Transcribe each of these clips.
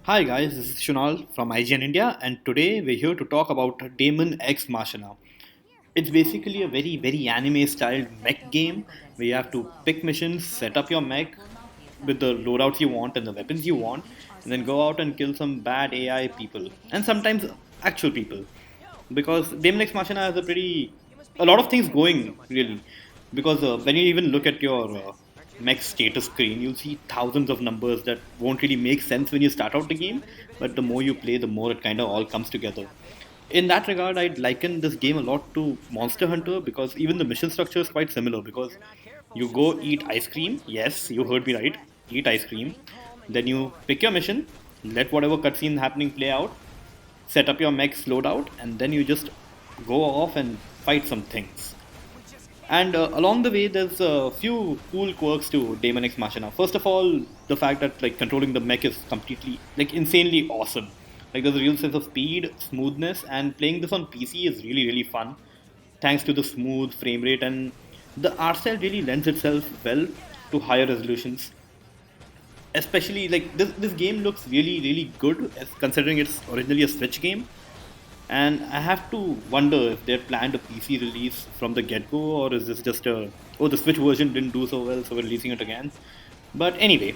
Hi guys, this is Shunal from IGN India, and today we're here to talk about Daemon X Machina. It's basically a very anime styled mech game where you have to pick missions, set up your mech with the loadouts you want and the weapons you want, and then go out and kill some bad AI people and sometimes actual people. Because Daemon X Machina has a lot of things going really. Because when you even look at your mech status screen, you'll see thousands of numbers that won't really make sense when you start out the game, but the more you play, the more it kind of all comes together. In that regard, I'd liken this game a lot to Monster Hunter because even the mission structure is quite similar. Because you go eat ice cream, yes, you heard me right, eat ice cream. Then you pick your mission, let whatever cutscene happening play out, set up your mech's loadout, and then you just go off and fight some things. And along the way, there's a few cool quirks to Daemon X Machina. First of all, the fact that like controlling the mech is completely like insanely awesome. Like there's a real sense of speed, smoothness, and playing this on PC is really fun, thanks to the smooth frame rate and the art style really lends itself well to higher resolutions. Especially like this game looks really good as considering it's originally a Switch game, and I have to wonder if they planned a PC release from the get go, or is this just a oh, the Switch version didn't do so well, so we're releasing it again. But anyway,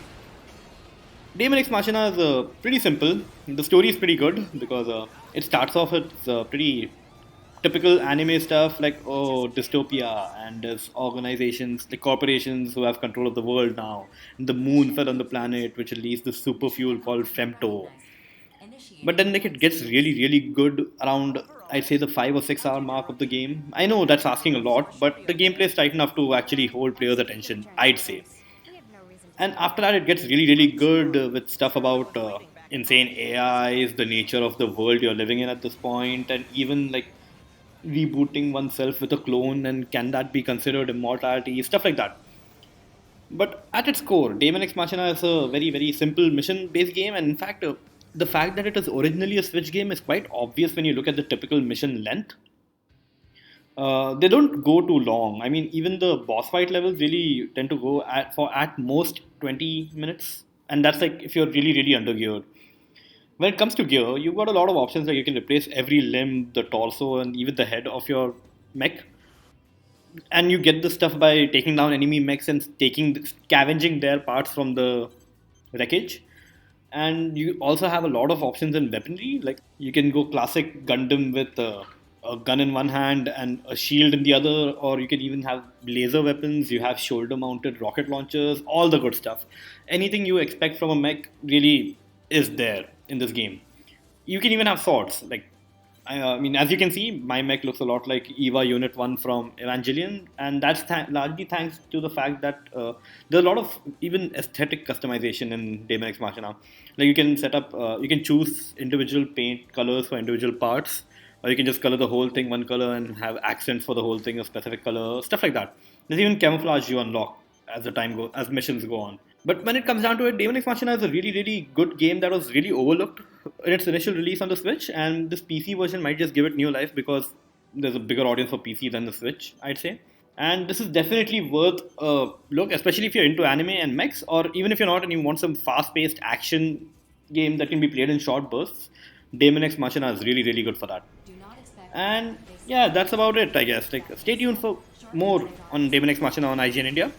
Daemon X Machina is pretty simple. The story is pretty good because it starts off with pretty typical anime stuff like oh dystopia and there's organizations like corporations who have control of the world now. And the moon fell on the planet which released this super fuel called femto, but then like it gets really good around I'd say the 5 or 6 hour mark of the game. I know that's asking a lot, but the gameplay is tight enough to actually hold players' attention, I'd say. And after that, it gets really good with stuff about insane AIs, the nature of the world you're living in at this point, and even like rebooting oneself with a clone, and can that be considered immortality? Stuff like that. But at its core, Daemon X Machina is a very simple mission-based game, and in fact, the fact that it is originally a Switch game is quite obvious when you look at the typical mission length. They don't go too long. I mean, even the boss fight levels really tend to go at most 20 minutes, and that's like if you're really under geared. When it comes to gear, you've got a lot of options. Like you can replace every limb, the torso, and even the head of your mech, and you get this stuff by taking down enemy mechs and scavenging their parts from the wreckage. And you also have a lot of options in weaponry. Like you can go classic Gundam with a gun in one hand and a shield in the other, or you can even have laser weapons. You have shoulder-mounted rocket launchers, all the good stuff. Anything you expect from a mech really is there in this game. You can even have swords. Like I mean, as you can see, my mech looks a lot like Eva Unit 1 from Evangelion, and that's largely thanks to the fact that there's a lot of even aesthetic customization in Daemon X Machina. Like you can set up, you can choose individual paint colors for individual parts, or you can just color the whole thing one color and have accents for the whole thing a specific color, stuff like that. There's even camouflage you unlock as missions go on. But when it comes down to it, Daemon X Machina is a really good game that was really overlooked in its initial release on the Switch, and this PC version might just give it new life because there's a bigger audience for PC than the Switch, I'd say. And this is definitely worth a look, especially if you're into anime and mechs, or even if you're not and you want some fast-paced action game that can be played in short bursts. Daemon X Machina is really good for that. And yeah, that's about it, I guess. Like, stay tuned for more on Daemon X Machina on IGN India.